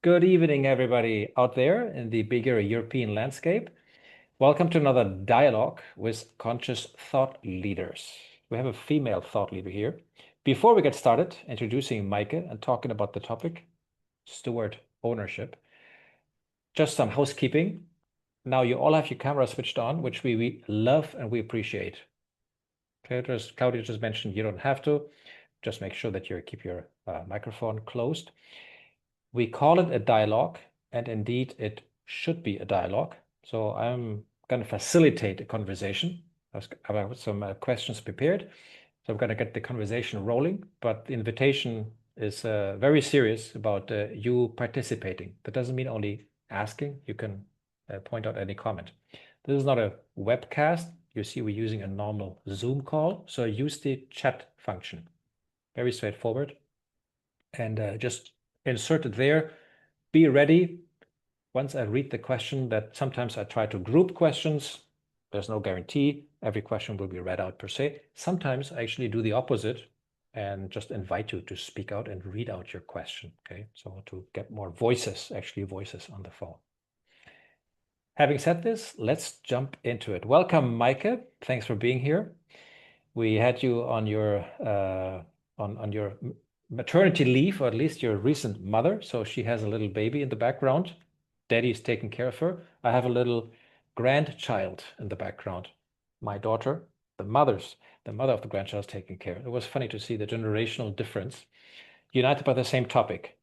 Good evening, everybody out there in the bigger European landscape. Welcome to another dialogue with conscious thought leaders. We have a female thought leader here. Before we get started, introducing Maike and talking about the topic, steward ownership, just some housekeeping. Now you all have your camera switched on, which we love and we appreciate. Claudia just mentioned you don't have to. Just make sure that you keep your microphone closed. We call it a dialogue, and indeed it should be a dialogue. So I'm going to facilitate a conversation. I've got some questions prepared. So I'm going to get the conversation rolling, but the invitation is very serious about you participating. That doesn't mean only asking. You can point out any comment. This is not a webcast. You see we're using a normal Zoom call. So use the chat function. Very straightforward. And just insert it there. Be ready. Once I read the question, that sometimes I try to group questions. There's no guarantee every question will be read out per se. Sometimes I actually do the opposite and just invite you to speak out and read out your question. Okay, so to get more voices, actually voices on the phone. Having said this, let's jump into it. Welcome, Maike. Thanks for being here. We had you on your on your maternity leave, or at least your recent mother. So she has a little baby in the background. Daddy's taking care of her. I have a little grandchild in the background. My daughter, the mother of the grandchild is taking care. It was funny to see the generational difference, united by the same topic.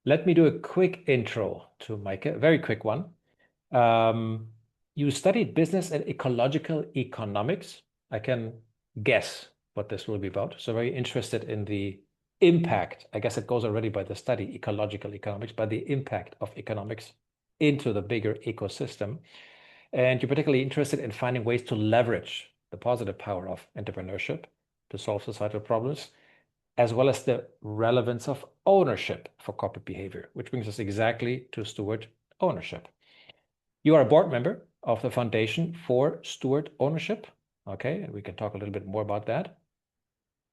Let me do a quick intro to Maike, a very quick one. You studied business and ecological economics. I can guess what this will be about. So very interested in the impact. I guess it goes already by the study, ecological economics, by the impact of economics into the bigger ecosystem. And you're particularly interested in finding ways to leverage the positive power of entrepreneurship to solve societal problems, as well as the relevance of ownership for corporate behavior, which brings us exactly to steward ownership. You are a board member of the Foundation for Steward-Ownership. Okay, and we can talk a little bit more about that.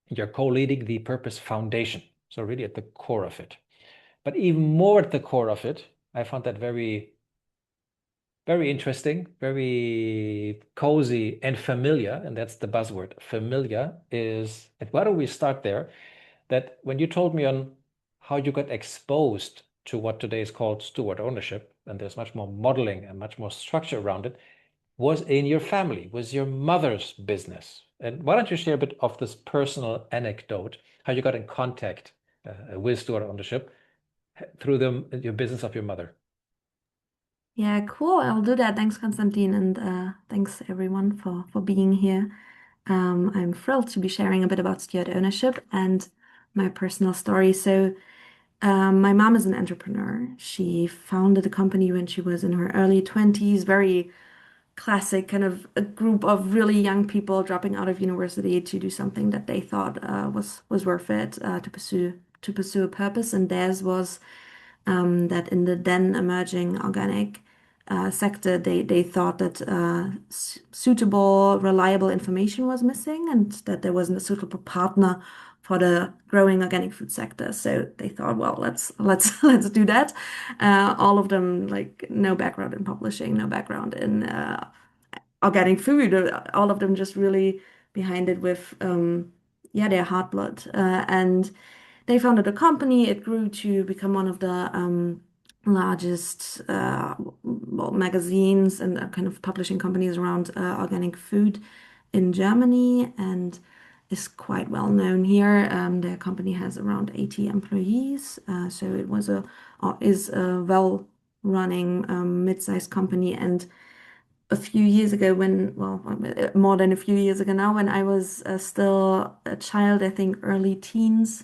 You're co-leading the Purpose Foundation, so really at the core of it. But even more at the core of it, I found that very, very interesting, very cozy and familiar, and that's the buzzword, familiar is, and why don't we start there, that when you told me on how you got exposed to what today is called steward ownership, and there's much more modeling and much more structure around it, was in your family, was your mother's business. And why don't you share a bit of this personal anecdote, how you got in contact with steward ownership through your business of your mother? Yeah, cool. I'll do that. Thanks, Konstantin, and thanks everyone for being here. I'm thrilled to be sharing a bit about steward ownership and my personal story. So, my mom is an entrepreneur. She founded a company when she was in her early 20s, very classic kind of a group of really young people dropping out of university to do something that they thought was worth it to pursue a purpose, and theirs was that in the then emerging organic sector, they thought that suitable, reliable information was missing and that there wasn't a suitable partner for the growing organic food sector. So they thought, well, let's do that. All of them like no background in publishing, no background in organic food. All of them just really behind it with yeah, their heart blood and they founded a company. It grew to become one of the largest well, magazines and kind of publishing companies around organic food in Germany and is quite well known here. Their company has around 80 employees, so it was is a well-running mid-sized company. And a few years ago, when well, more than a few years ago now, when I was still a child, I think early teens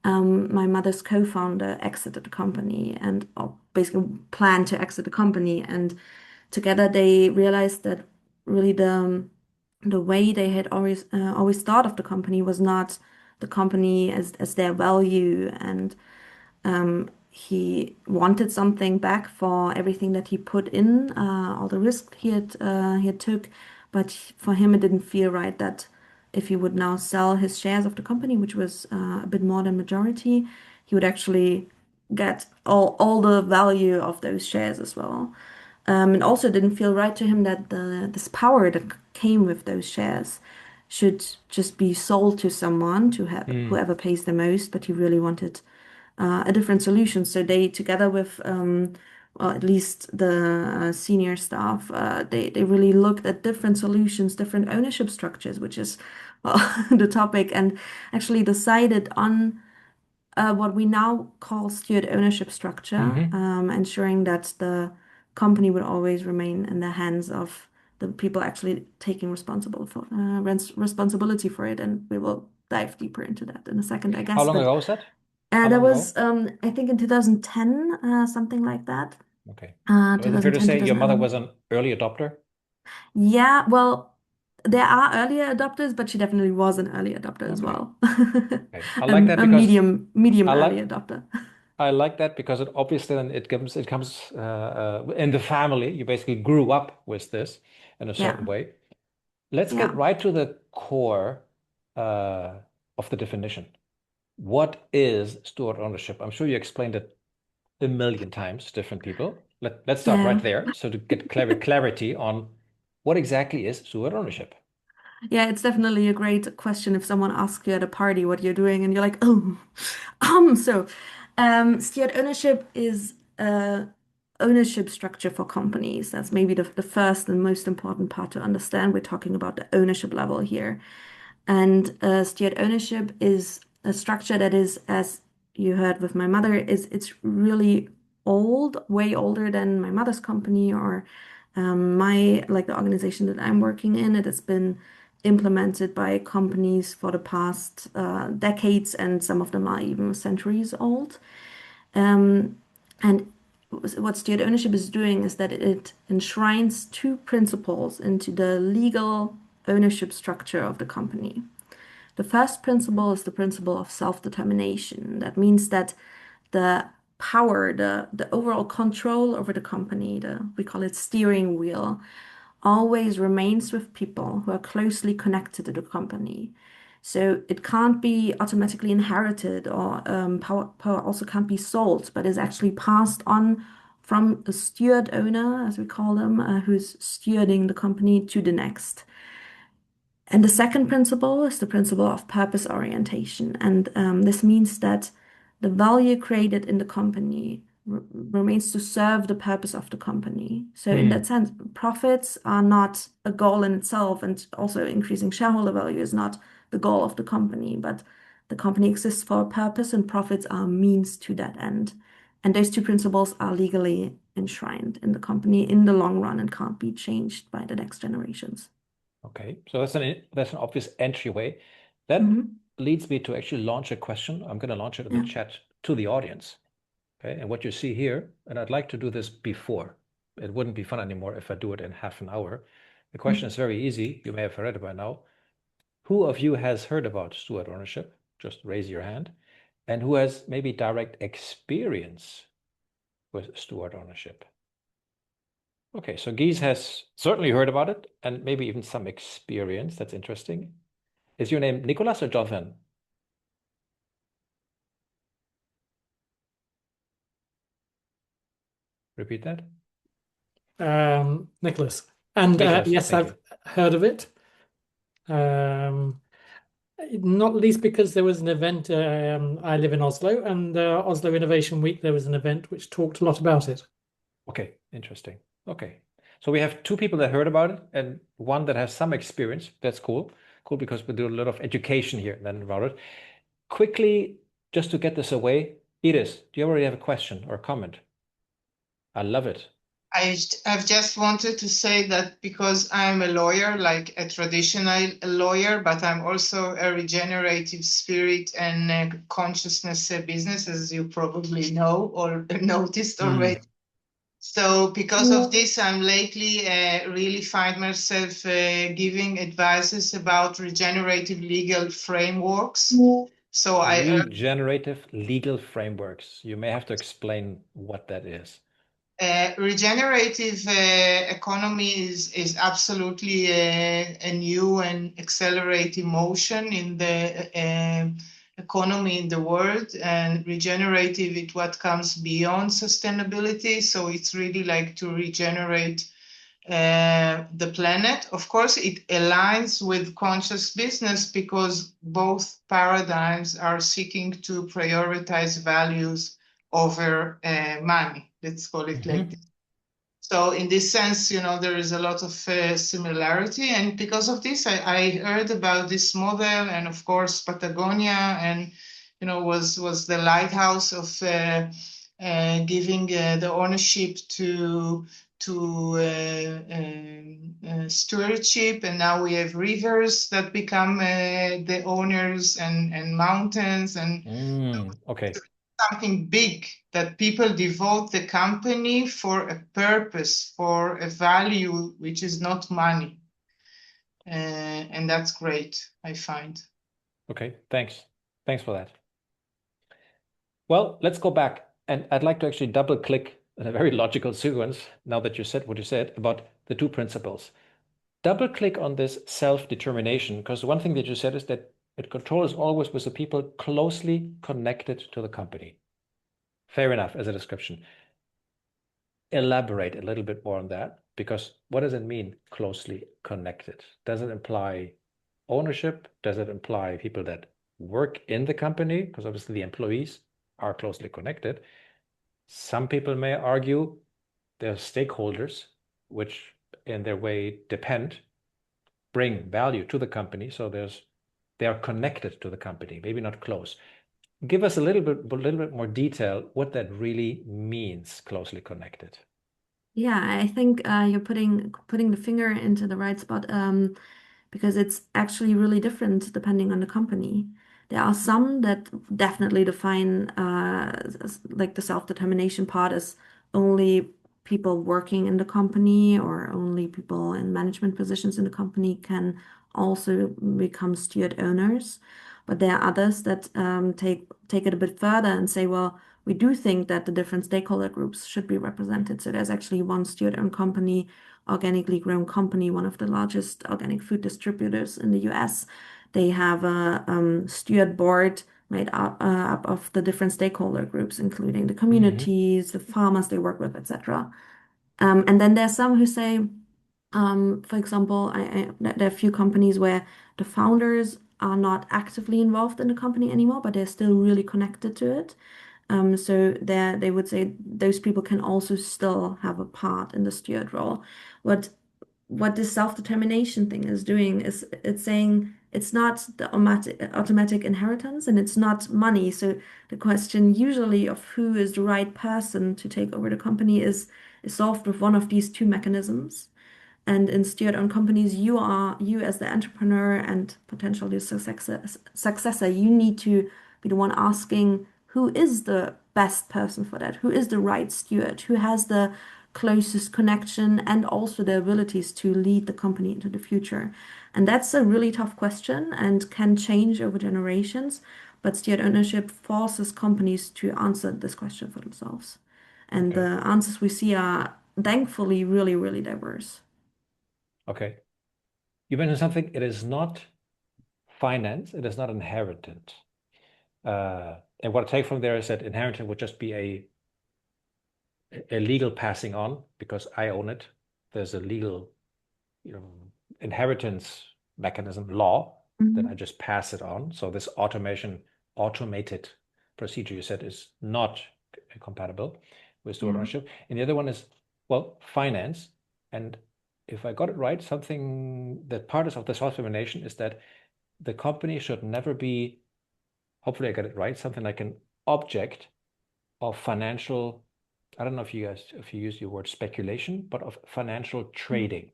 my mother's co-founder exited the company and or basically planned to exit the company. And together they realized that really the way they had always thought of the company was not the company as their value. And he wanted something back for everything that he put in, all the risk he had took. But for him, it didn't feel right that if he would now sell his shares of the company, which was a bit more than majority, he would actually get all the value of those shares as well. And also didn't feel right to him that this power that came with those shares should just be sold to someone to have Mm. whoever pays the most, but he really wanted a different solution. So they, together with well, at least the senior staff, they really looked at different solutions, different ownership structures, which is well, the topic, and actually decided on what we now call steward ownership structure, Hmm. ensuring that the company would always remain in the hands of the people actually taking responsibility for it. And we will dive deeper into that in a second, I How guess. long But ago was that? How that long was, ago? I think, in 2010, something like that. Okay. So is it fair to 2010, say your mother was 2011. an early adopter? Yeah, well, there are earlier adopters, but she definitely was an early adopter as Okay. well. Okay. I like that A because medium I early like adopter. I like that because it obviously then it comes in the family. You basically grew up with this in a Yeah, certain way. Let's get yeah. right to the core uh, of the definition. What is steward ownership? I'm sure you explained it a million times to different people. Let's start Yeah. right there. So to get clarity on what exactly is steward ownership. Yeah, it's definitely a great question if someone asks you at a party what you're doing and you're like, oh, so steward ownership is a ownership structure for companies. That's maybe the first and most important part to understand. We're talking about the ownership level here. And steward ownership is a structure that is, as you heard with my mother, is it's really old, way older than my mother's company or my like the organization that I'm working in. It has been implemented by companies for the past decades, and some of them are even centuries old. Um, and what steward ownership is doing is that it enshrines two principles into the legal ownership structure of the company. The first principle is the principle of self-determination. That means that the power, the overall control over the company, we call it steering wheel, always remains with people who are closely connected to the company. So it can't be automatically inherited, or power also can't be sold, but is actually passed on from a steward owner, as we call them, who's stewarding the company to the next. And the second principle is the principle of purpose orientation. And this means that the value created in the company remains to serve the purpose of the company. So, in that Hmm. sense, profits are not a goal in itself, and also increasing shareholder value is not the goal of the company, but the company exists for a purpose, and profits are a means to that end. And those two principles are legally enshrined in the company in the long run and can't be changed by the next generations. Okay. So that's an obvious entryway. That Mhm. leads me to actually launch a question. I'm going to launch it in the Yeah. chat to the audience. Okay. And what you see here, and I'd like to do this before. It wouldn't be fun anymore if I do it in half an hour. The question is very easy. You may have heard it by now. Who of you has heard about steward ownership? Just raise your hand. And who has maybe direct experience with steward ownership? Okay, so Gies has certainly heard about it and maybe even some experience. That's interesting. Is your name Nicholas or Jonathan? Repeat that. Nicholas. And Nicholas, yes, thank I've you. heard of it. Um, Not least because there was an event. I live in Oslo, and Oslo Innovation Week, there was an event which talked a lot about it. Okay, interesting. Okay. So we have two people that heard about it and one that has some experience. That's cool. Cool because we do a lot of education here then about it. Quickly, just to get this away, Iris, do you already have a question or a comment? I love it. I've just wanted to say that because I'm a lawyer, like a traditional lawyer, but I'm also a regenerative spirit and consciousness business, as you probably know or noticed already. Mm. So because of this, I'm lately really find myself giving advices about regenerative legal frameworks. So I Regenerative legal frameworks. You may have to explain what that is. Regenerative economy is absolutely a new and accelerating motion in the economy in the world, and regenerative is what comes beyond sustainability. So it's really like to regenerate the planet. Of course, it aligns with conscious business because both paradigms are seeking to prioritize values over money. Let's call it like this. So in this sense, there is a lot of similarity. And because of this, I heard about this model, and of course, Patagonia, and, was the lighthouse of giving the ownership to stewardship. And now we have rivers that become the owners, and mountains, and Okay. something big that people devote the company for a purpose, for a value, which is not money. And that's great, I find. Okay, thanks. Thanks for that. Well, let's go back. And I'd like to actually double click in a very logical sequence, now that you said what you said about the two principles. Double click on this self-determination, because one thing that you said is that control is always with the people closely connected to the company. Fair enough as a description. Elaborate a little bit more on that, because what does it mean, closely connected? Does it imply ownership? Does it imply people that work in the company? Because obviously the employees are closely connected. Some people may argue they're stakeholders, which in their way bring value to the company. So they are connected to the company, maybe not close. Give us a little bit more detail what that really means, closely connected. Yeah, I think you're putting the finger into the right spot, because it's actually really different depending on the company. There are some that definitely define like the self-determination part as only people working in the company or only people in management positions in the company can also become steward owners. But there are others that take it a bit further and say, well, we do think that the different stakeholder groups should be represented. So there's actually one steward-owned company, organically grown company, one of the largest organic food distributors in the US. They have a steward board made up of the different stakeholder groups, including the communities, the farmers they work with, etc. And then there's some who say, for example, there are a few companies where the founders are not actively involved in the company anymore, but they're still really connected to it. So they would say those people can also still have a part in the steward role. What this self-determination thing is doing is it's saying it's not the automatic inheritance and it's not money. So the question usually of who is the right person to take over the company is solved with one of these two mechanisms. And in steward-owned companies, you as the entrepreneur and potentially successor, you need to be the one asking who is the best person for that, who is the right steward, who has the closest connection and also the abilities to lead the company into the future. And that's a really tough question and can change over generations. But steward ownership forces companies to answer this question for themselves. And Okay. the answers we see are thankfully really, really diverse. Okay. You mentioned something, it is not finance, it is not inheritance. And what I take from there is that inheritance would just be a legal passing on because I own it. There's a legal, inheritance mechanism law that I just pass it on. So this automated procedure you said is not compatible with steward ownership. And the other one is, well, finance. And if I got it right, something that part of the self-determination is that the company should never be, hopefully I got it right, something like an object of financial, I don't know if you use your word speculation, but of financial trading.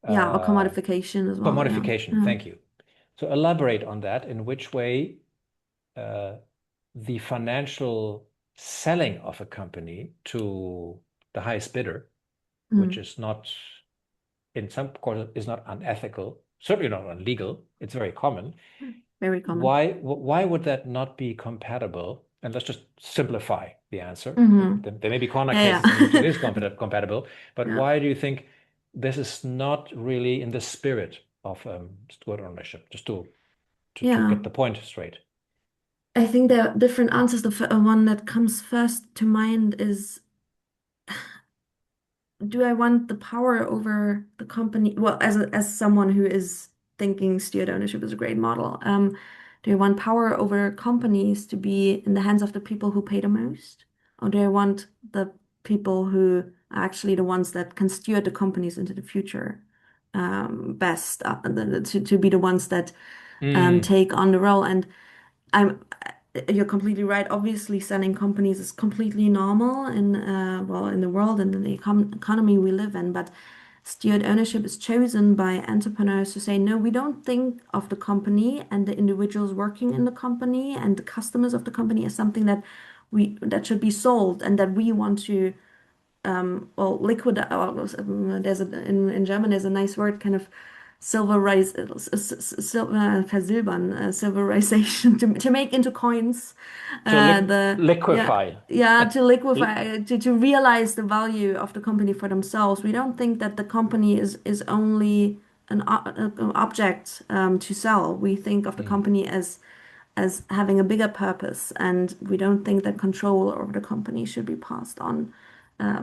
Yeah, or commodification as well. Commodification, Yeah. thank you. So elaborate on that, in which way the financial selling of a company to the highest bidder, which is not, in some cases, is not unethical, certainly not illegal, it's very common. Very common. Why would that not be compatible? And let's just simplify the answer. There may be corner cases in which it is compatible, but why do you think this is not really in the spirit of steward ownership? Just to get the point straight. I think there are different answers. One that comes first to mind is, do I want the power over the company? Well, as someone who is thinking steward ownership is a great model, do I want power over companies to be in the hands of the people who pay the most? Or do I want the people who are actually the ones that can steward the companies into the future best, to be the ones that Mm. take on the role? And I'm you're completely right. Obviously, selling companies is completely normal in well, in the world and in the economy we live in. But steward ownership is chosen by entrepreneurs to say, no, we don't think of the company and the individuals working in the company and the customers of the company as something that should be sold and that we want to well, liquid, there's in German, there's a nice word, kind of silverize, versilbern, silverization, to make into coins, To yeah, liquefy. to liquefy, to realize the value of the company for themselves. We don't think that the company is only an object to sell. We think of the Mm. company as having a bigger purpose, and we don't think that control over the company should be passed on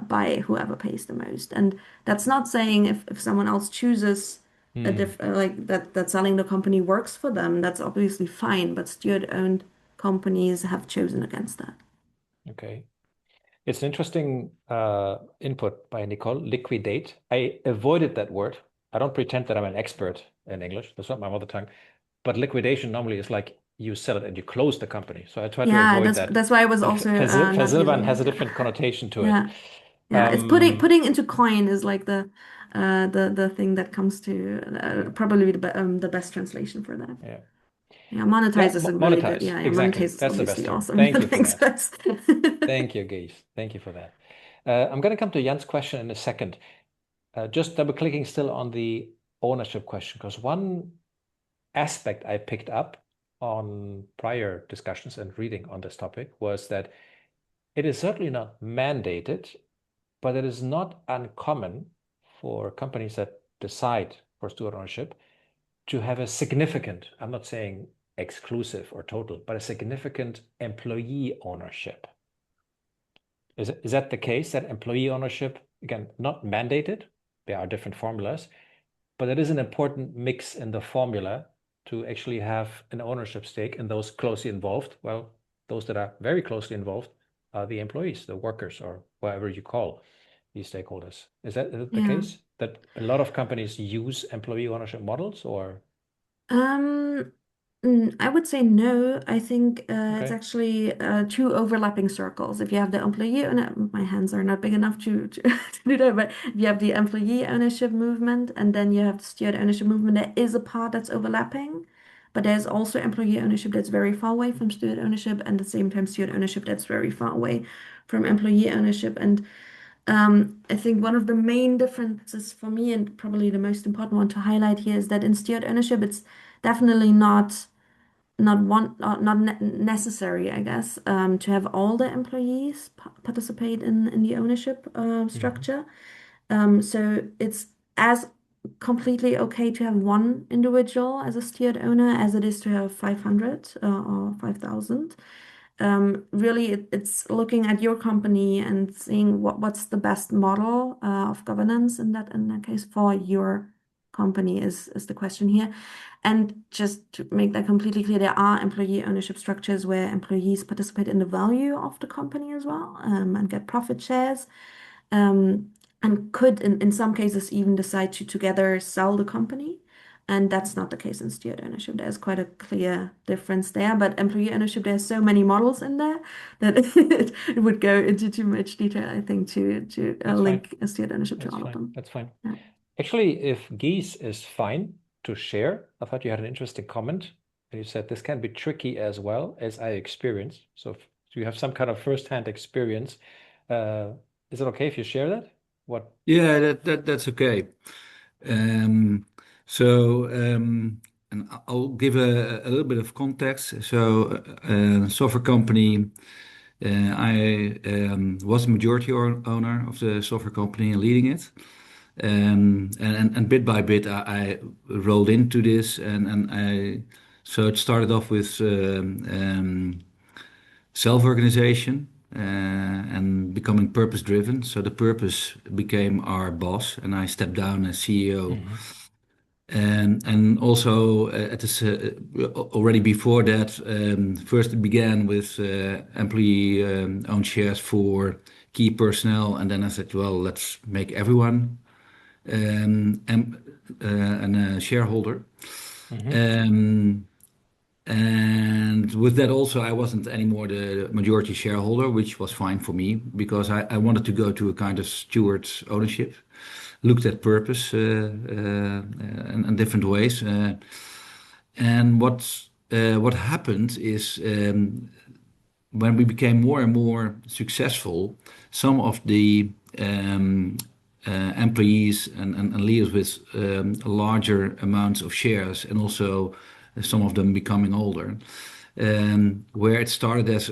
by whoever pays the most. And that's not saying if someone else chooses a Mm. like that selling the company works for them, that's obviously fine, but steward-owned companies have chosen against that. Okay. It's an interesting input by Nicole, liquidate. I avoided that word. I don't pretend that I'm an expert in English. That's not my mother tongue. But liquidation normally is like you sell it and you close the company. So I try to Yeah, avoid that's that. that's why I was But also not versilbern using has it. a Yeah. different connotation to it. Yeah. Yeah, it's putting into coin is like the thing that comes to Yeah. probably the best translation for that. Yeah. Yeah, Yeah, monetize is a really good. monetize. Yeah, Exactly. monetize is That's the obviously best term. awesome. Thank Yeah, you for thanks, that. guys. Thank you, Geese. Thank you for that. I'm going to come to Jan's question in a second. Just double clicking still on the ownership question, because one aspect I picked up on prior discussions and reading on this topic was that it is certainly not mandated, but it is not uncommon for companies that decide for steward ownership to have a significant, I'm not saying exclusive or total, but a significant employee ownership. Is that the case, that employee ownership, again, not mandated, there are different formulas, but it is an important mix in the formula to actually have an ownership stake in those closely involved. Well, those that are very closely involved are the employees, the workers, or whatever you call these stakeholders. Is that the Yeah. case? That a lot of companies use employee ownership models, or? Um, I would say no. I think it's Okay. actually two overlapping circles. If you have the employee, my hands are not big enough to to do that, but if you have the employee ownership movement and then you have the steward ownership movement, there is a part that's overlapping, but there's also employee ownership that's very far away from steward ownership, and at the same time, steward ownership that's very far away from employee ownership. And I think one of the main differences for me, and probably the most important one to highlight here, is that in steward ownership, it's definitely not necessary, I guess, to have all the employees participate in the ownership Mhm. structure. So it's as completely okay to have one individual as a steward owner as it is to have 500 or 5,000. Really, it's looking at your company and seeing what's the best model of governance in that case for your company is the question here. And just to make that completely clear, there are employee ownership structures where employees participate in the value of the company as well, and get profit shares, um, and could, in some cases, even decide to together sell the company. And that's not the case in steward ownership. There's quite a clear difference there. But employee ownership, there's so many models in there that it would go into too much detail, I think, to That's fine. link a steward ownership to That's all of fine. them. That's fine. Yeah. Actually, if Geese is fine to share, I thought you had an interesting comment. And you said this can be tricky as well as I experienced. So if you have some kind of first-hand experience, is it okay if you share that? What? Yeah, that's okay. Um, and I'll give a little bit of context. Software company, I was the majority owner of the software company and leading it. And bit by bit, I rolled into this, and I So it started off with self-organization and becoming purpose-driven. So the purpose became our boss, and I stepped down as CEO. Hmm. And also at this, already before that, first it began with employee owned shares for key personnel, and then I said, well, let's make everyone and a shareholder. Hmm. Um, and with that also, I wasn't anymore the majority shareholder, which was fine for me because I wanted to go to a kind of steward ownership, looked at purpose in different ways. And what happened is when we became more and more successful, some of the employees and leaders with larger amounts of shares, and also some of them becoming older, where it started as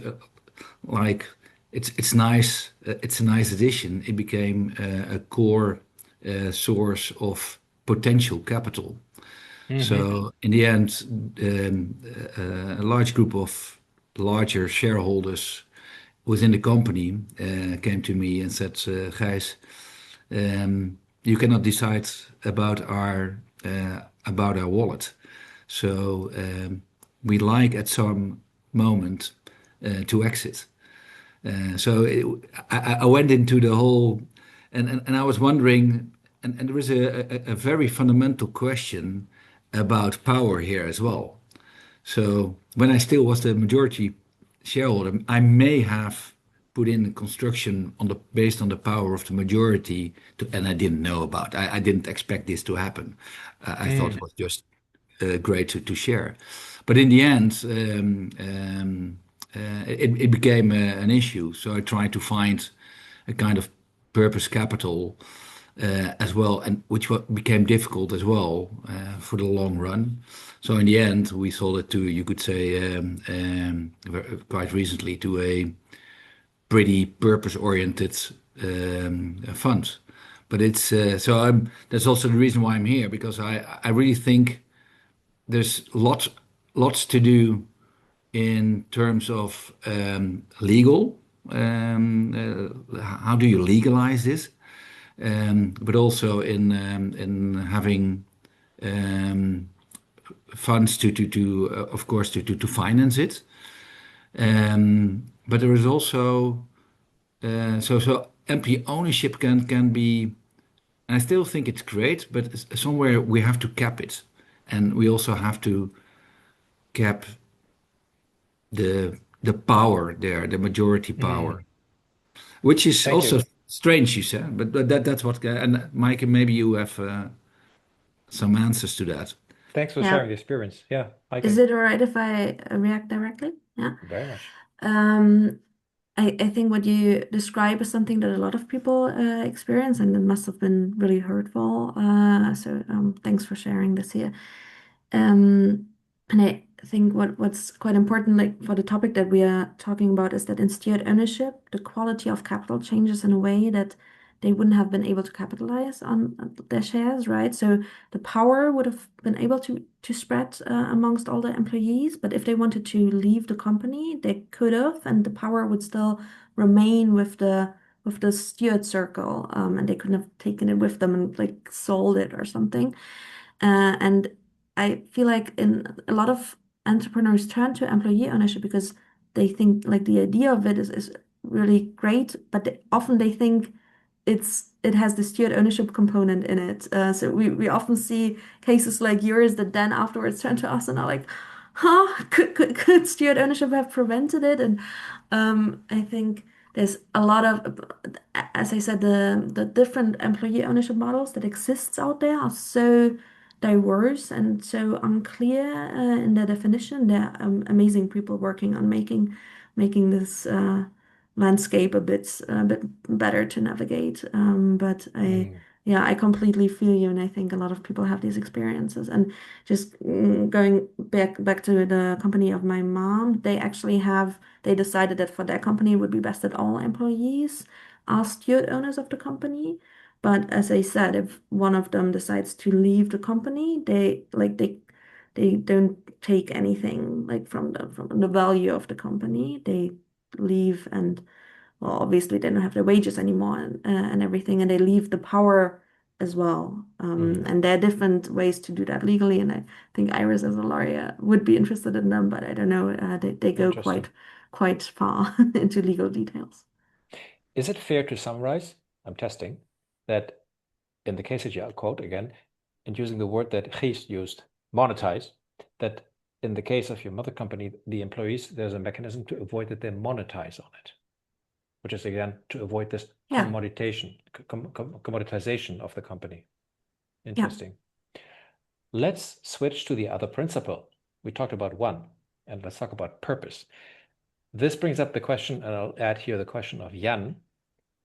like it's nice, it's a nice addition. It became a core source of potential capital. Hmm. So in the end, a large group of larger shareholders within the company came to me and said, "Gijs, you cannot decide about our wallet. So we like at some moment to exit." So I went into the whole, and I was wondering, and there is a very fundamental question about power here as well. So when I still was the majority shareholder, I may have put in construction on the based on the power of the majority, and I didn't know about. I didn't expect this to happen. I thought it Mm. was just great to share. But in the end, it became an issue. So I tried to find a kind of purpose capital as well, and which became difficult as well for the long run. So in the end, we sold it to, you could say, quite recently to a pretty purpose-oriented fund. But it's so that's also the reason why I'm here because I really think there's lots to do in terms of legal. How do you legalize this? But also in having um, funds to of course to finance it. But there is also so employee ownership can be. And I still think it's great, but somewhere we have to cap it, and we also have to cap the power there, the majority Mm. power, which is Thank also you. strange, you said. But that's what. And Mike, maybe you have some answers to that. Thanks for Yeah. sharing the experience. Yeah, I Is can it all right if I react directly? Yeah. very much. Um, I think what you describe is something that a lot of people experience, and it must have been really hurtful. So thanks for sharing this here. Um, and I think what's quite important, like for the topic that we are talking about, is that in steward ownership, the quality of capital changes in a way that they wouldn't have been able to capitalize on their shares, right? So the power would have been able to spread amongst all the employees, but if they wanted to leave the company, they could have, and the power would still remain with the steward circle, and they couldn't have taken it with them and like sold it or something. And I feel like in a lot of entrepreneurs turn to employee ownership because they think like the idea of it is really great, but often they think it has the steward ownership component in it. So we often see cases like yours that then afterwards turn to us and are like, huh, could steward ownership have prevented it? And I think there's a lot of, as I said, the different employee ownership models that exists out there are so diverse and so unclear in their definition. There are amazing people working on making this landscape a bit better to navigate. But Mm. yeah, I completely feel you, and I think a lot of people have these experiences. And just going back to the company of my mom, they decided that for their company it would be best that all employees are steward owners of the company. But as I said, if one of them decides to leave the company, they don't take anything like from the value of the company. They leave and well, obviously they don't have their wages anymore and everything, and they leave the power as well. And there are different ways to do that legally, and I think Iris, as a lawyer, would be interested in them, but I don't know. They go quite far into legal details. Is it fair to summarize? I'm testing that in the case that you quote again, and using the word that Gies used, monetize, that in the case of your mother company, the employees, there's a mechanism to avoid that they monetize on it, which is again to avoid this commoditization of the company. Interesting. Let's switch to the other principle. We talked about one, and let's talk about purpose. This brings up the question, and I'll add here the question of Jan,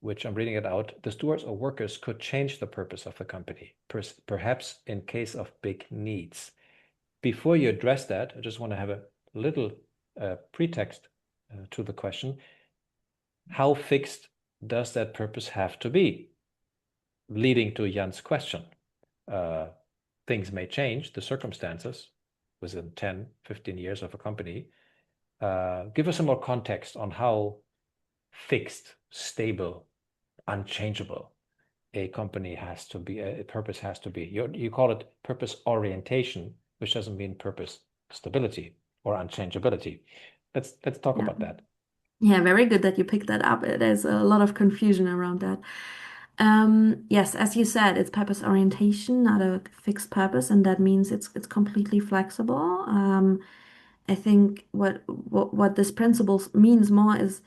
which I'm reading it out. The stewards or workers could change the purpose of the company, perhaps in case of big needs. Before you address that, I just want to have a little pretext to the question. How fixed does that purpose have to be? Leading to Jan's question. Things may change, the circumstances, within 10, 15 years of a company. Give us some more context on how fixed, stable, unchangeable a company has to be, a purpose has to be. You call it purpose orientation, which doesn't mean purpose stability or unchangeability. Let's talk about that. Yeah, very good that you picked that up. There's a lot of confusion around that. Yes, as you said, it's purpose orientation, not a fixed purpose, and that means it's completely flexible. I think what this principle means more is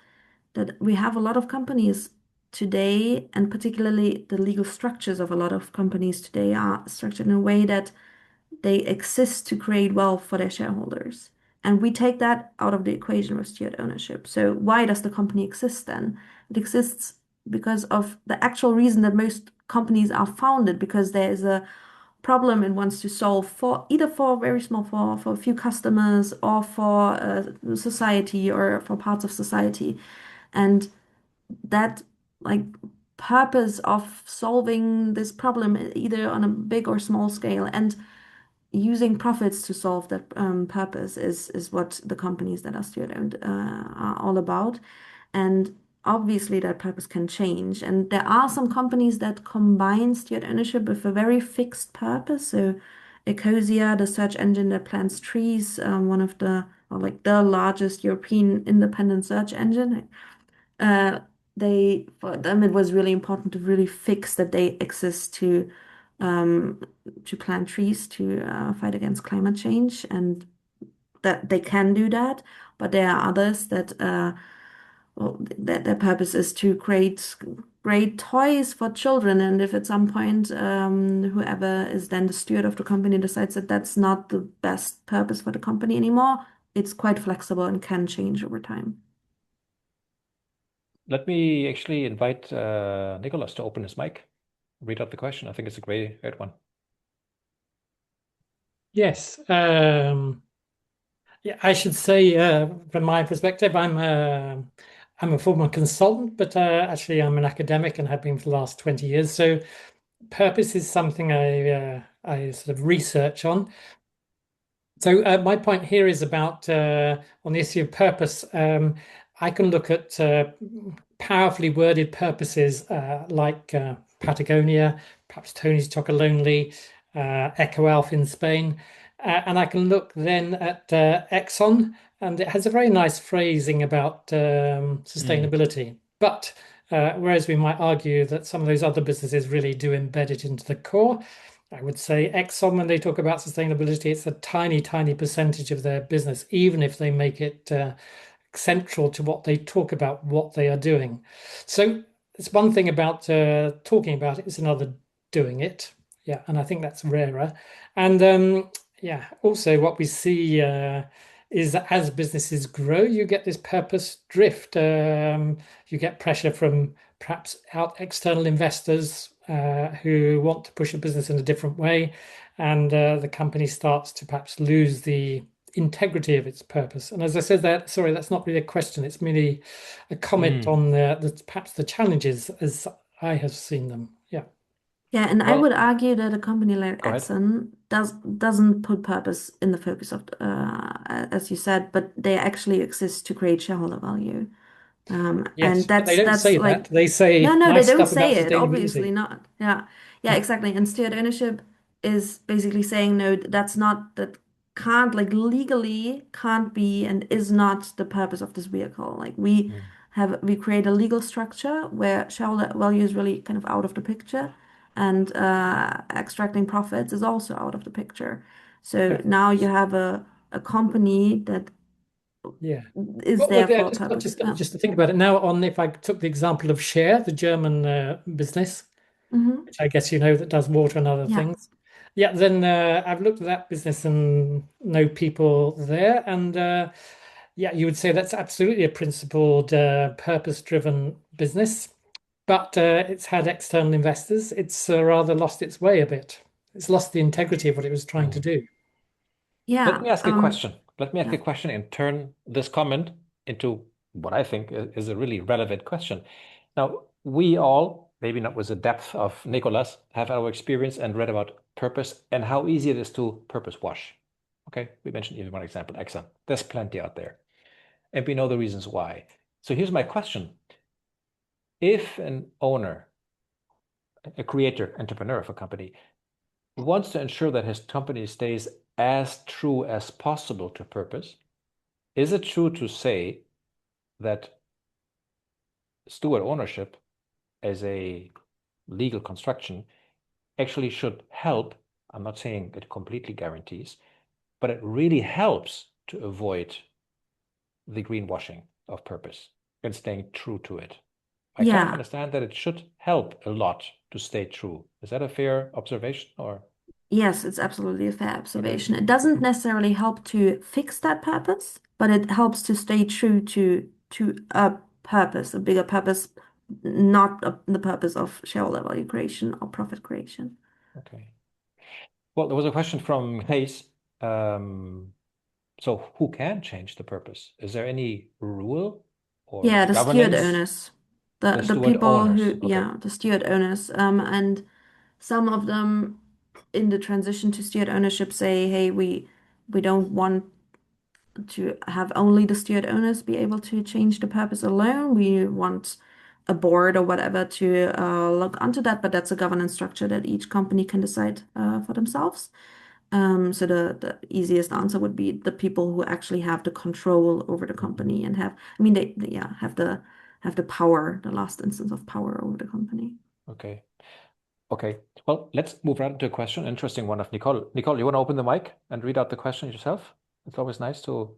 that we have a lot of companies today, and particularly the legal structures of a lot of companies today are structured in a way that they exist to create wealth for their shareholders. And we take that out of the equation with steward ownership. So why does the company exist then? It exists because of the actual reason that most companies are founded, because there is a problem it wants to solve for either for very small, for a few customers, or for society, or for parts of society. And that like purpose of solving this problem either on a big or small scale and using profits to solve that purpose is what the companies that are steward owned are all about. And obviously that purpose can change. And there are some companies that combine steward ownership with a very fixed purpose. So Ecosia, the search engine that plants trees, one of the, or like the largest European independent search engine, for them it was really important to really fix that they exist to plant trees to fight against climate change, and that they can do that. But there are others that that their purpose is to create great toys for children, and if at some point whoever is then the steward of the company decides that that's not the best purpose for the company anymore, it's quite flexible and can change over time. Let me actually invite Nicholas to open his mic, read out the question. I think it's a great one. Yes. Yeah, I should say, from my perspective, I'm a former consultant, but actually I'm an academic and have been for the last 20 years. So purpose is something I sort of research on. So my point here is about on the issue of purpose. I can look at powerfully worded purposes like Patagonia, perhaps Tony's Chocolonely, EcoAlf in Spain. And I can look then at Exxon, and it has a very nice phrasing about sustainability. But whereas we might argue that some of those other businesses really do embed it into the core, I would say Exxon, when they talk about sustainability, it's a tiny, tiny percentage of their business, even if they make it central to what they talk about, what they are doing. So it's one thing about talking about it, it's another doing it. Yeah, and I think that's rarer. And yeah, also what we see is that as businesses grow, you get this purpose drift. You get pressure from perhaps external investors who want to push a business in a different way, and the company starts to perhaps lose the integrity of its purpose. And as I said, sorry, that's not really a question. It's merely a comment on perhaps the challenges as I have seen them. Yeah. Yeah, and I Well, would argue that a company like go ahead. Exxon doesn't put purpose in the focus of, as you said, but they actually exist to create shareholder value. Yes, And but they don't that's say like, that. They say no, they nice don't stuff say about it, obviously sustainability. not. Yeah, exactly. And steward ownership is basically saying no, that's not, that can't, like, legally can't be and is not the purpose of this vehicle. Like, Mm. we create a legal structure where shareholder value is really kind of out of the picture, and extracting profits is also out of the picture. So Yeah. now you have a company that Yeah. is Well, there yeah, for a purpose. Yeah. just to think about it now, on if I took the example of Share, the German business, Hmm. which I guess you know that does water and other Yeah. things. Yeah, then I've looked at that business and know people there, and yeah, you would say that's absolutely a principled, purpose-driven business, but it's had external investors. It's rather lost its way a bit. It's lost the integrity of what it was trying to Mm. do. Let Yeah. me ask you a question. Let me ask Yeah. you a question and turn this comment into what I think is a really relevant question. Now, we all, maybe not with the depth of Nicholas, have our experience and read about purpose and how easy it is to purpose wash. Okay, we mentioned even one example, Exxon. There's plenty out there, and we know the reasons why. So here's my question. If an owner, a creator, entrepreneur of a company, wants to ensure that his company stays as true as possible to purpose, is it true to say that steward ownership as a legal construction actually should help? I'm not saying it completely guarantees, but it really helps to avoid the greenwashing of purpose and staying true to it. I kind of Yeah. understand that it should help a lot to stay true. Is that a fair observation or? Yes, it's absolutely a fair Okay. observation. It doesn't necessarily help to fix that purpose, but it helps to stay true to a purpose, a bigger purpose, not the purpose of shareholder value creation or profit creation. Okay. Well, there was a question from Hayes. So who can change the purpose? Is there any rule or Yeah, the steward governance? owners, The the steward people owners. who, Okay. yeah, the steward owners, and some of them in the transition to steward ownership say, hey, we don't want to have only the steward owners be able to change the purpose alone. We want a board or whatever to look onto that, but that's a governance structure that each company can decide for themselves. So the easiest answer would be the people who actually have the control over the Mhm. company and have, I mean, yeah, have the power, the last instance of power over the company. Okay. Okay. Well, let's move right into a question. Interesting one of Nicole. Nicole, you want to open the mic and read out the question yourself? It's always nice to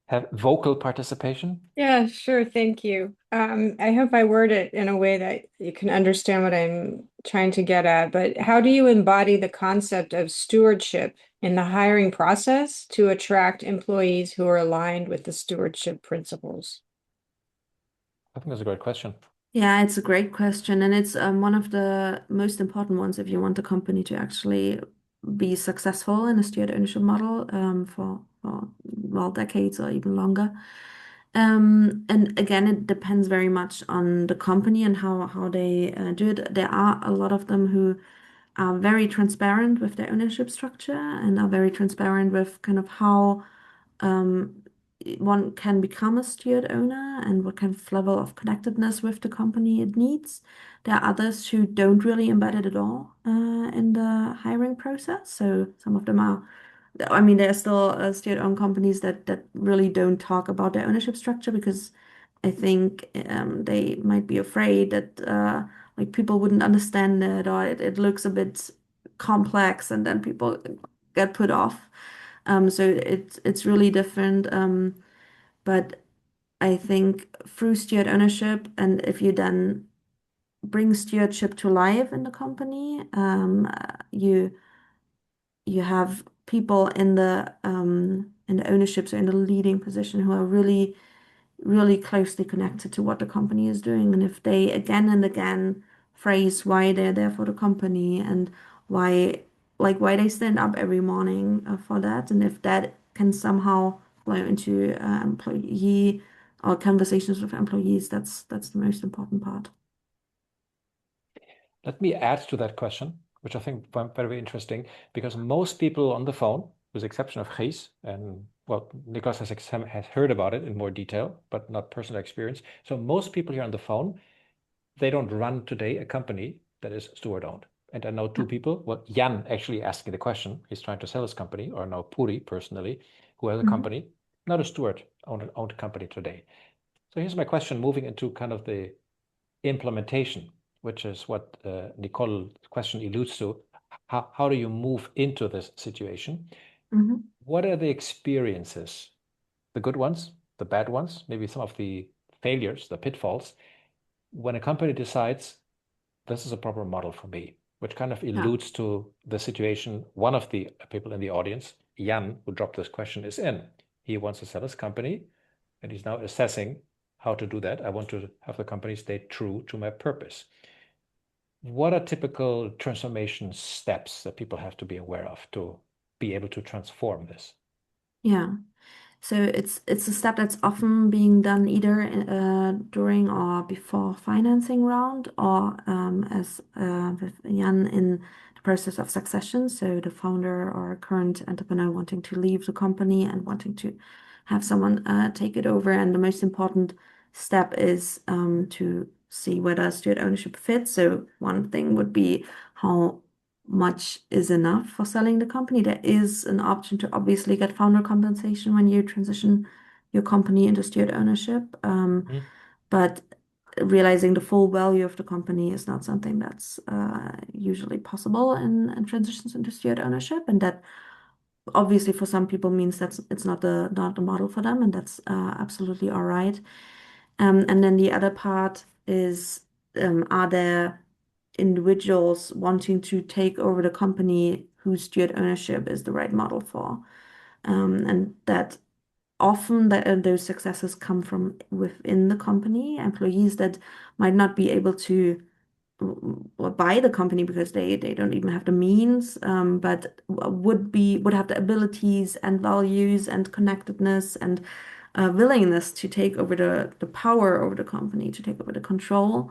have vocal participation. Yeah, sure. Thank you. I hope I word it in a way that you can understand what I'm trying to get at. But how do you embody the concept of stewardship in the hiring process to attract employees who are aligned with the stewardship principles? I think that's a great question. Yeah, it's a great question, and it's one of the most important ones if you want a company to actually be successful in a steward ownership model for well, decades or even longer. And again, it depends very much on the company and how they do it. There are a lot of them who are very transparent with their ownership structure and are very transparent with kind of how um, one can become a steward owner and what kind of level of connectedness with the company it needs. There are others who don't really embed it at all in the hiring process. So some of them are, I mean, there are still steward-owned companies that really don't talk about their ownership structure because I think they might be afraid that like people wouldn't understand it or it looks a bit complex and then people get put off. So it's really different. But I think through steward ownership, and if you then bring stewardship to life in the company, you have people in the ownership, so in the leading position, who are really really closely connected to what the company is doing. And if they again and again phrase why they're there for the company and why, like, why they stand up every morning for that, and if that can somehow flow into employee or conversations with employees, that's the most important part. Let me add to that question, which I think very, very interesting, because most people on the phone, with the exception of Gijs, and well, Nicholas has heard about it in more detail, but not personal experience. So most people here on the phone, they don't run today a company that is steward-owned. And I know two people, well, Jan actually asking the question, he's trying to sell his company, or I know Puri personally, who has a company, not a steward-owned company today. So here's my question, moving into kind of the implementation, which is what Nicole's question alludes to. How do you move into this situation? What are the experiences, the good ones, the bad ones, maybe some of the failures, the pitfalls, when a company decides this is a proper model for me, which kind of alludes to the situation one of the people in the audience, Jan, who dropped this question, is in. He wants to sell his company, and he's now assessing how to do that. I want to have the company stay true to my purpose. What are typical transformation steps that people have to be aware of to be able to transform this? Yeah. So it's a step that's often being done either during or before financing round, or as with Jan in the process of succession. So the founder or current entrepreneur wanting to leave the company and wanting to have someone take it over. And the most important step is to see whether steward ownership fits. So one thing would be how much is enough for selling the company. There is an option to obviously get founder compensation when you transition your company into steward ownership. But realizing the full value of the company is not something that's usually possible in transitions into steward ownership. And that obviously for some people means that it's not the model for them, and that's absolutely all right. And then the other part is, are there individuals wanting to take over the company whose steward ownership is the right model for? And that often those successes come from within the company, employees that might not be able to buy the company because they don't even have the means, but would have the abilities and values and connectedness and willingness to take over the power over the company, to take over the control.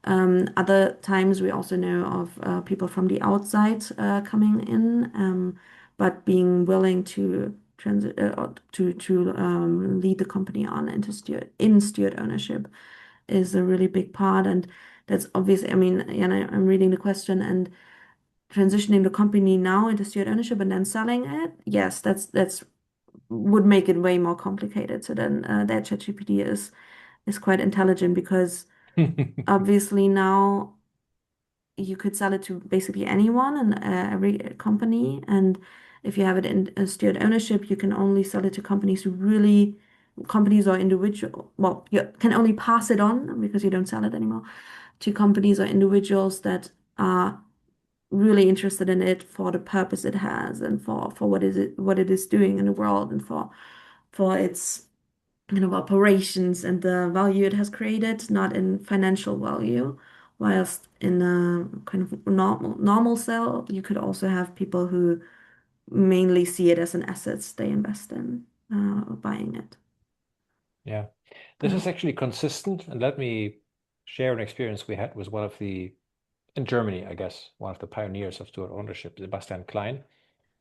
Other times we also know of people from the outside coming in, but being willing to lead the company on into steward ownership is a really big part. And that's obviously, I mean, I'm reading the question, and transitioning the company now into steward ownership and then selling it, yes, that's would make it way more complicated. So then that ChatGPT is quite intelligent, because obviously now you could sell it to basically anyone and every company. And if you have it in steward ownership, you can only sell it to companies or individual. Well, you can only pass it on, because you don't sell it anymore, to companies or individuals that are really interested in it for the purpose it has, and for what it is doing in the world, and for its operations and the value it has created, not in financial value. Whilst in a kind of normal sell, you could also have people who mainly see it as an asset they invest in buying it. Yeah, this is actually consistent. And let me share an experience we had with in Germany, I guess, one of the pioneers of steward ownership, Sebastian Klein.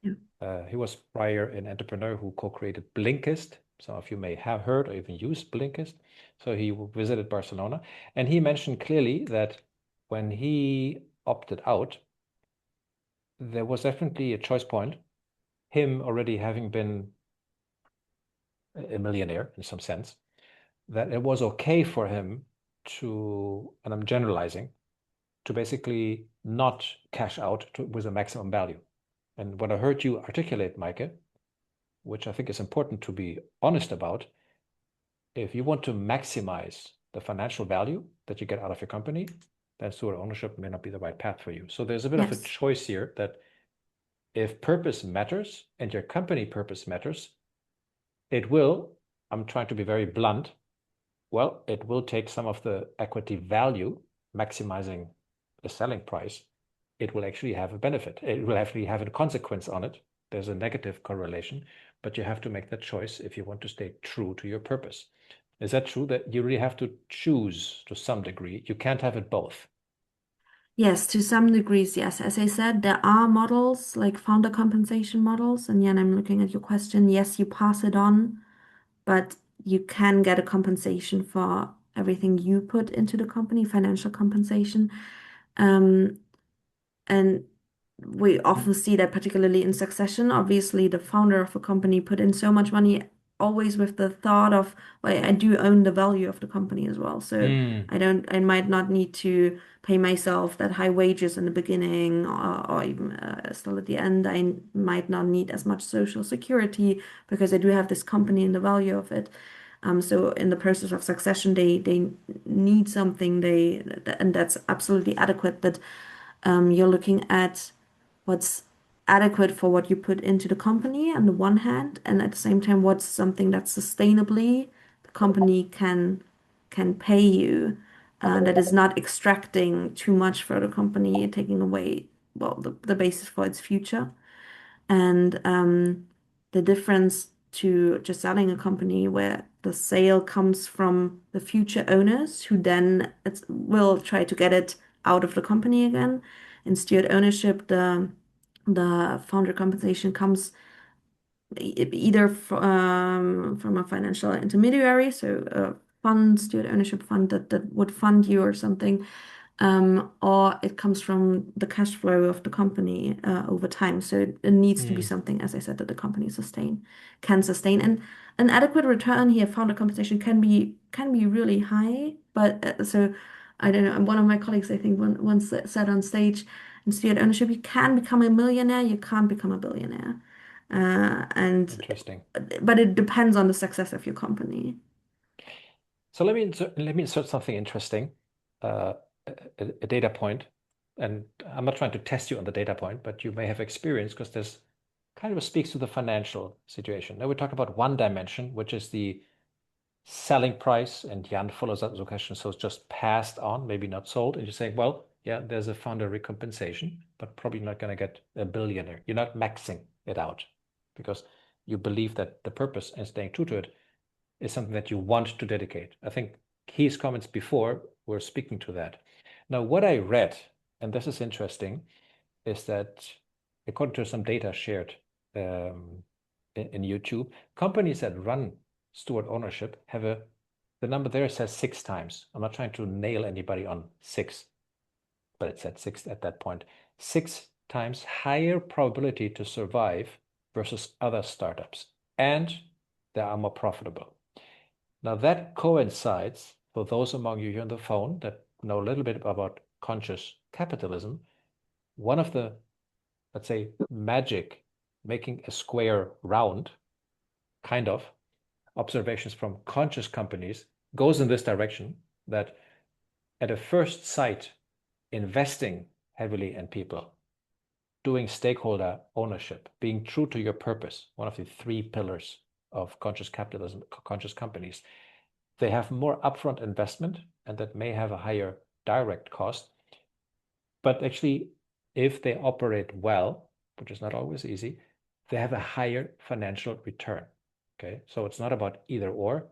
Yeah. He was prior an entrepreneur who co-created Blinkist. Some of you may have heard or even used Blinkist. So he visited Barcelona, and he mentioned clearly that when he opted out, there was definitely a choice point, him already having been a millionaire in some sense, that it was okay for him to, and I'm generalizing, to basically not cash out with a maximum value. And what I heard you articulate, Maike, which I think is important to be honest about, if you want to maximize the financial value that you get out of your company, then steward ownership may not be the right path for you. So there's a bit of a choice here, that if purpose matters and your company purpose matters, it will, I'm trying to be very blunt, well, it will take some of the equity value, maximizing the selling price. It will actually have a benefit. It will actually have a consequence on it. There's a negative correlation, but you have to make that choice if you want to stay true to your purpose. Is that true, that you really have to choose to some degree? You can't have it both? Yes, to some degrees, yes. As I said, there are models like founder compensation models. And Jan, I'm looking at your question. Yes, you pass it on, but you can get a compensation for everything you put into the company, financial compensation. Um, and we often see that particularly in succession. Obviously, the founder of a company put in so much money, always with the thought of, well, I do own the value of the company as well. So Mm, I might not need to pay myself that high wages in the beginning or even still at the end. I might not need as much social security because I do have this company and the value of it. So in the process of succession, they need something and that's absolutely adequate. But you're looking at what's adequate for what you put into the company on the one hand, and at the same time, what's something that sustainably the company can pay you, that is not extracting too much for the company, taking away, well, the basis for its future. And the difference to just selling a company where the sale comes from the future owners who then will try to get it out of the company again. In steward ownership, the founder compensation comes either from a financial intermediary, so a fund, steward ownership fund that would fund you or something, or it comes from the cash flow of the company over time. So it needs to be mm. something, as I said, that the company can sustain. And an adequate return here, founder compensation can be really high. But so I don't know. One of my colleagues, I think, once said on stage in steward ownership, you can become a millionaire, you can't become a billionaire. And Interesting. but it depends on the success of your company. So let me insert something interesting, uh, a data point, and I'm not trying to test you on the data point, but you may have experience because this kind of speaks to the financial situation. Now we talk about one dimension, which is the selling price, and Jan follows up the question, so it's just passed on, maybe not sold, and you're saying, well, yeah, there's a founder recompensation, but probably not going to get a billionaire. You're not maxing it out because you believe that the purpose and staying true to it is something that you want to dedicate. I think Keith's comments before were speaking to that. Now, what I read, and this is interesting, is that according to some data shared in YouTube, companies that run steward ownership have the number there says 6 times. I'm not trying to nail anybody on 6, but it said 6 at that point. 6 times higher probability to survive versus other startups, and they are more profitable. Now that coincides, for those among you here on the phone that know a little bit about conscious capitalism, one of the, let's say, magic, making a square round, kind of, observations from conscious companies goes in this direction, that at a first sight, investing heavily in people, doing stakeholder ownership, being true to your purpose, one of the 3 pillars of conscious capitalism, conscious companies, they have more upfront investment, and that may have a higher direct cost. But actually, if they operate well, which is not always easy, they have a higher financial return. Okay, so it's not about either or.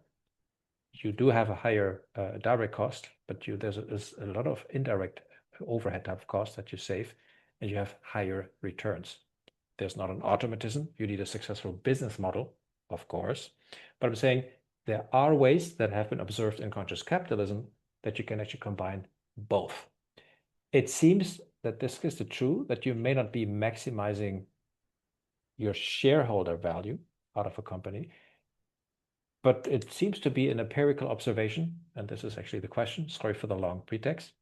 You do have a higher direct cost, but there's a lot of indirect overhead type of costs that you save, and you have higher returns. There's not an automatism. You need a successful business model, of course. But I'm saying there are ways that have been observed in conscious capitalism that you can actually combine both. It seems that this is the true, that you may not be maximizing your shareholder value out of a company, but it seems to be an empirical observation, and this is actually the question, sorry for the long pretext,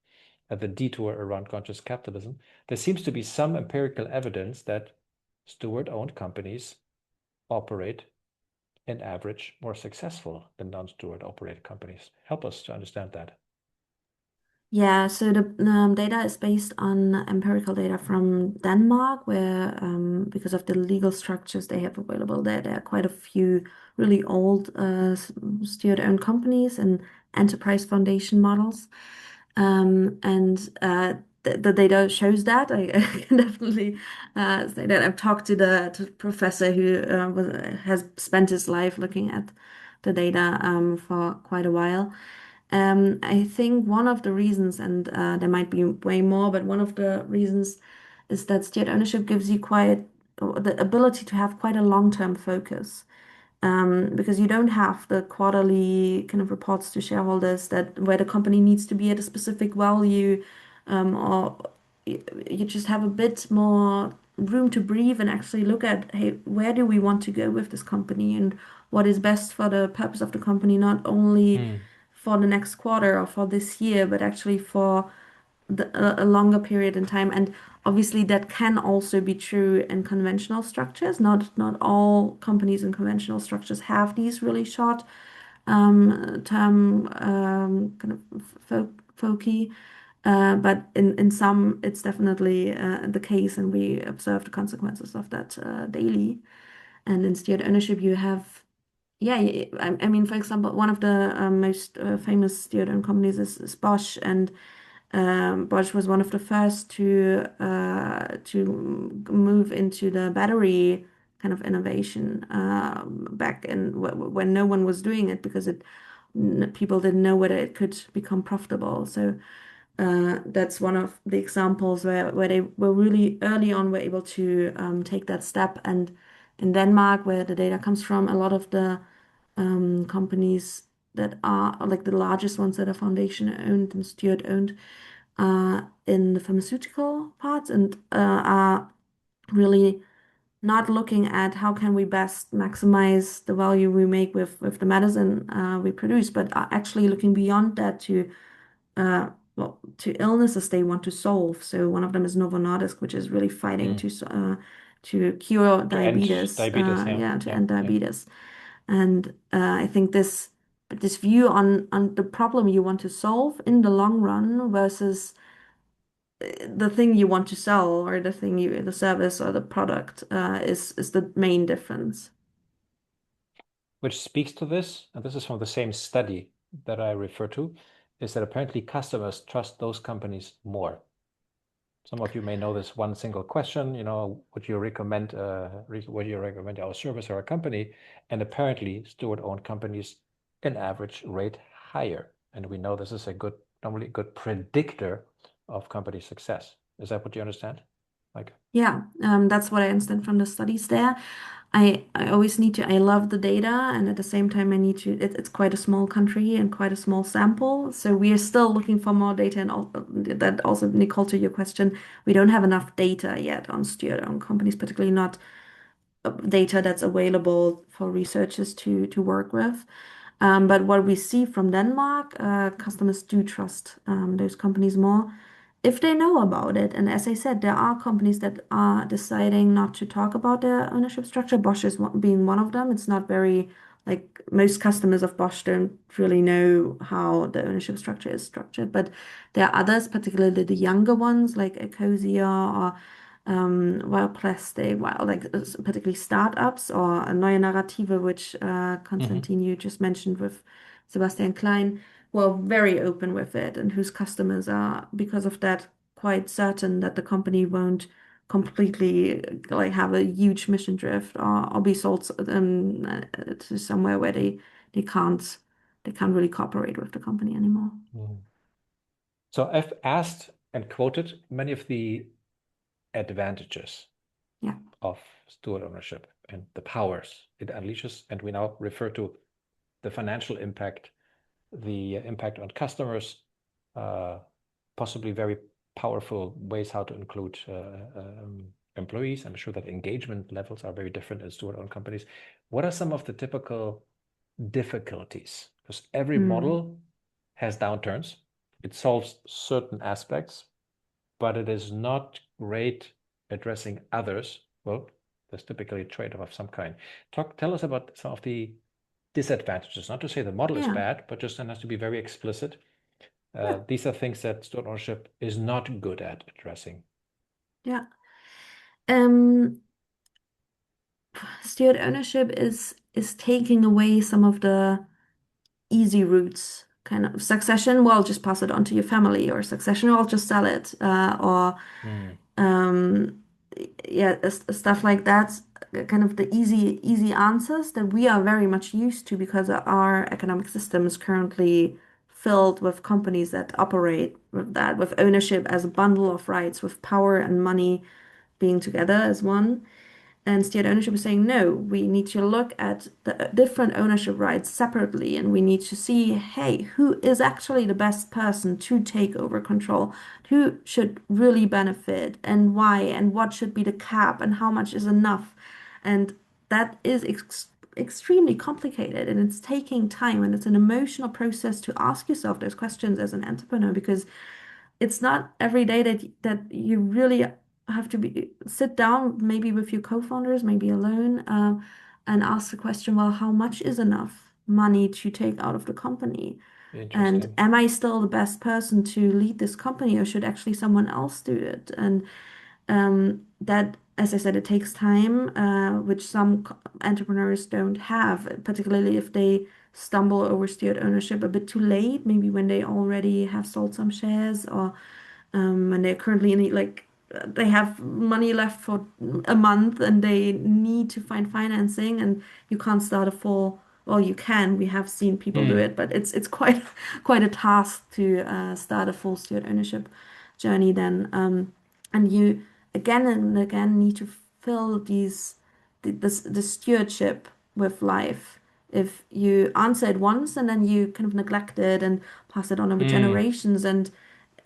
at the detour around conscious capitalism. There seems to be some empirical evidence that steward-owned companies operate, in average, more successful than non-steward operated companies. Help us to understand that. Yeah, so the data is based on empirical data from Denmark, where because of the legal structures they have available there are quite a few really old steward-owned companies and enterprise foundation models. And the data shows that. I can definitely say that. I've talked to the professor who has spent his life looking at the data for quite a while. I think one of the reasons, and there might be way more, but one of the reasons is that steered ownership gives you quite the ability to have quite a long-term focus. Because you don't have the quarterly kind of reports to shareholders that where the company needs to be at a specific value, or you just have a bit more room to breathe and actually look at, hey, where do we want to go with this company and what is best for the purpose of the company, not only Mm. for the next quarter or for this year, but actually for a longer period in time. And obviously, that can also be true in conventional structures. Not all companies in conventional structures have these really short term kind of folky. But in some, it's definitely the case, and we observe the consequences of that daily. And in steered ownership, you have, yeah, I mean, for example, one of the most famous steered owned companies is Bosch, and Bosch was one of the first to move into the battery kind of innovation back in when no one was doing it because people didn't know whether it could become profitable. So that's one of the examples where they were really early on were able to take that step. And in Denmark, where the data comes from, a lot of the companies that are like the largest ones that are foundation owned and steward owned in the pharmaceutical parts and are really not looking at how can we best maximize the value we make with the medicine we produce, but are actually looking beyond that to well, to illnesses they want to solve. So one of them is Novo Nordisk, which is really fighting Mm. to cure To end diabetes. diabetes, yeah. Yeah, to Yeah. end Yeah. diabetes. And I think this view on the problem you want to solve in the long run versus the thing you want to sell or the service or the product is the main difference. Which speaks to this, and this is from the same study that I refer to, is that apparently customers trust those companies more. Some of you may know this one single question, would you recommend our service or our company? And apparently steward-owned companies an average rate higher. And we know this is normally a good predictor of company success. Is that what you understand? Like, Yeah, that's what I understand from the studies there. I always need to, I love the data, and at the same time, it's quite a small country and quite a small sample. So we are still looking for more data. And that also, Nicole, to your question, we don't have enough data yet on steward-owned companies, particularly not data that's available for researchers to work with. But what we see from Denmark, customers do trust those companies more if they know about it. And as I said, there are companies that are deciding not to talk about their ownership structure. Bosch is being one of them. It's not very, like most customers of Bosch don't really know how the ownership structure is structured. But there are others, particularly the younger ones like Ecosia or Wild Plastic, particularly startups or a Neue Narrative, which Konstantin you just mentioned with Sebastian Klein, who are very open with it and whose customers are, because of that, quite certain that the company won't completely like have a huge mission drift or be sold to somewhere where they can't really cooperate with the company anymore. So I've asked and quoted many of the advantages Yeah. of steward ownership and the powers it unleashes, and we now refer to the financial impact, the impact on customers, possibly very powerful ways how to include employees. I'm sure that engagement levels are very different in steward-owned companies. What are some of the typical difficulties? Because every model has downturns. It solves certain aspects, but it is not great addressing others. Well, there's typically a trade-off of some kind. Tell us about some of the disadvantages. Not to say the model is bad, but just then has to be very explicit. These are things that steward ownership is not good at addressing. Yeah. Steward ownership is taking away some of the easy routes, kind of succession. Well, just pass it on to your family, or succession, or I'll just sell it, or stuff like that. Kind of the easy answers that we are very much used to because our economic system is currently filled with companies that operate with that, with ownership as a bundle of rights, with power and money being together as one. And Steward-Ownership is saying, no, we need to look at the different ownership rights separately, and we need to see, hey, who is actually the best person to take over control? Who should really benefit, and why, and what should be the cap, and how much is enough? And that is extremely complicated, and it's taking time, and it's an emotional process to ask yourself those questions as an entrepreneur, because it's not every day that you really have to sit down, maybe with your co-founders, maybe alone, and ask the question, well, how much is enough money to take out of the company? And Interesting. am I still the best person to lead this company, or should actually someone else do it? And that, as I said, it takes time, which some entrepreneurs don't have, particularly if they stumble over Steward-Ownership a bit too late, maybe when they already have sold some shares, or when they're currently in they have money left for a month and they need to find financing, and you can't start a full, well, you can, we have seen people do Mm. it, but it's quite quite a task to start a full Steward-Ownership journey then. And you again and again need to fill the stewardship with life. If you answer it once and then you kind of neglect it and pass it on over Mm. generations, and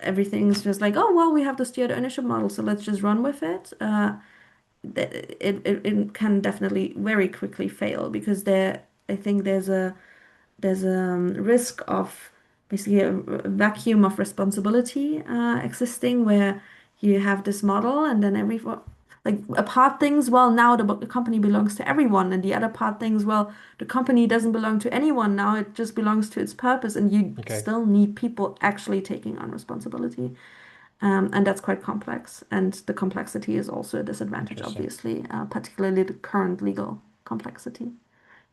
everything's just like, oh, well, we have the Steward-Ownership model, so let's just run with it. It can definitely very quickly fail, because I think there's a risk of basically a vacuum of responsibility existing, where you have this model, and then like a part thinks, well, now the company belongs to everyone, and the other part thinks, well, the company doesn't belong to anyone now, it just belongs to its purpose, and you Okay. still need people actually taking on responsibility. And that's quite complex, and the complexity is also a disadvantage, Interesting. obviously, particularly the current legal complexity.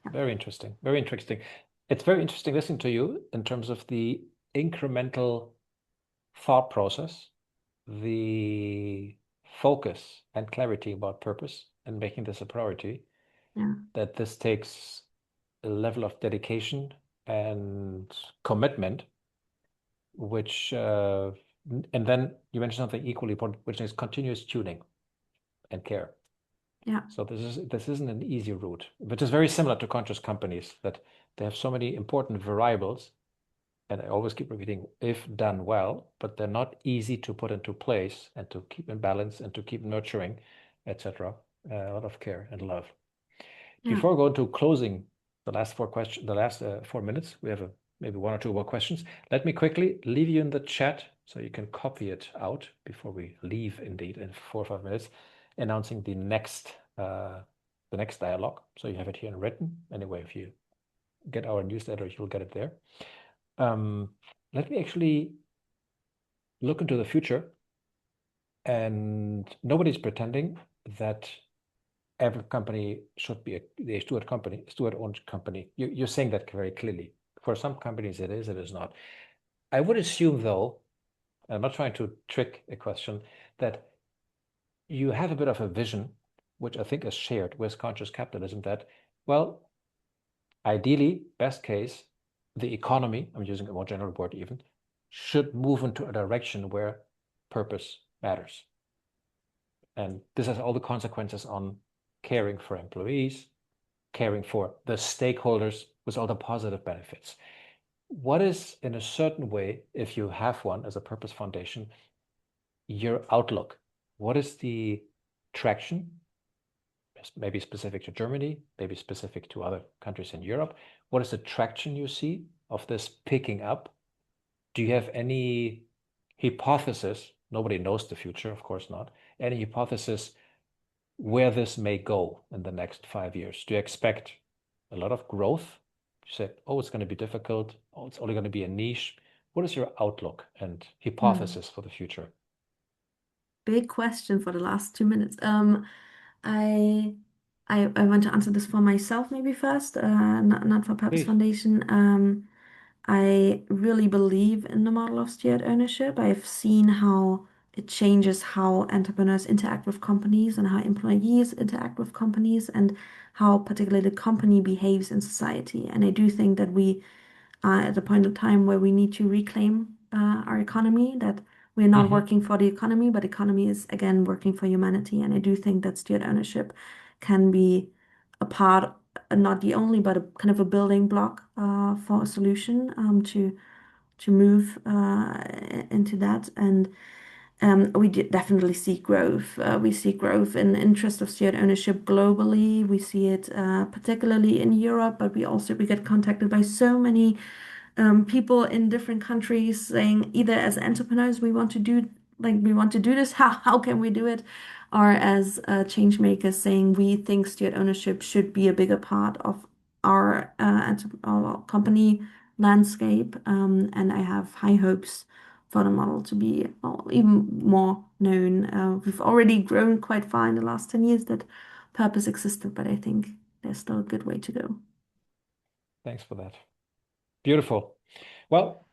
Yeah. Very interesting. Very interesting. It's very interesting listening to you in terms of the incremental thought process, the focus and clarity about purpose and making this a priority, Yeah. that this takes a level of dedication and commitment, which, and then you mentioned something equally important, which is continuous tuning and care. Yeah. So this isn't an easy route, which is very similar to conscious companies, that they have so many important variables, and I always keep repeating, if done well, but they're not easy to put into place and to keep in balance and to keep nurturing, etc. A lot of care and love. Yeah. Before going to closing the last 4 minutes, we have maybe one or two more questions. Let me quickly leave you in the chat so you can copy it out before we leave, indeed, in 4 or 5 minutes, announcing the next dialogue. So you have it here in written. Anyway, if you get our newsletter, you'll get it there. Let me actually look into the future, and nobody's pretending that every company should be a steward-owned company. You're saying that very clearly. For some companies it is not. I would assume, though, and I'm not trying to trick a question, that you have a bit of a vision, which I think is shared with conscious capitalism, that, well, ideally, best case, the economy, I'm using a more general word even, should move into a direction where purpose matters. And this has all the consequences on caring for employees, caring for the stakeholders with all the positive benefits. What is, in a certain way, if you have one as a purpose foundation, your outlook? What is the traction? Maybe specific to Germany, maybe specific to other countries in Europe. What is the traction you see of this picking up? Do you have any hypothesis? Nobody knows the future, of course not. Any hypothesis where this may go in the next 5 years? Do you expect a lot of growth? You said, oh, it's going to be difficult. Oh, it's only going to be a niche. What is your outlook and hypothesis for the future? Big question for the last 2 minutes. I I want to answer this for myself maybe first, not for Purpose Please. Foundation. I really believe in the model of Steward-Ownership. I've seen how it changes how entrepreneurs interact with companies and how employees interact with companies, and how particularly the company behaves in society. And I do think that we at a point in time where we need to reclaim our economy, that we're not working for the economy, but economy is again working for humanity. And I do think that steward ownership can be a part, not the only, but a kind of a building block for a solution to move into that. And we definitely see growth. We see growth in the interest of steward ownership globally. We see it particularly in Europe, but we get contacted by so many people in different countries saying either as entrepreneurs we want to do this. How can we do it? Or as change makers saying we think steward ownership should be a bigger part of our company landscape. And I have high hopes for the model to be even more known. We've already grown quite far in the last 10 years that purpose existed, but I think there's still a good way to go. Thanks for that. Beautiful. Well,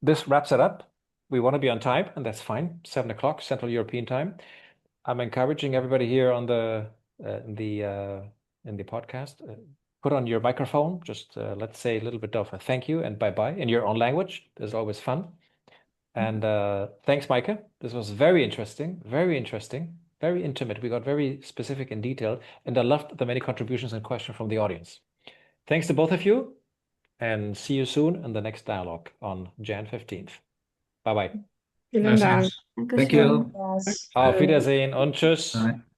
this wraps it up. We want to be on time, and that's fine. 7 o'clock Central European time. I'm encouraging everybody here on in the podcast. Put on your microphone. Just let's say a little bit of a thank you and bye-bye in your own language. There's always fun. And thanks, Maike. This was very interesting, very intimate. We got very specific and detailed, and I loved the many contributions and questions from the audience. Thanks to both of you, and see you soon in the next dialogue on Jan 15th. Bye-bye. Vielen Dank. Thank you. Auf Wiedersehen und tschüss. Bye.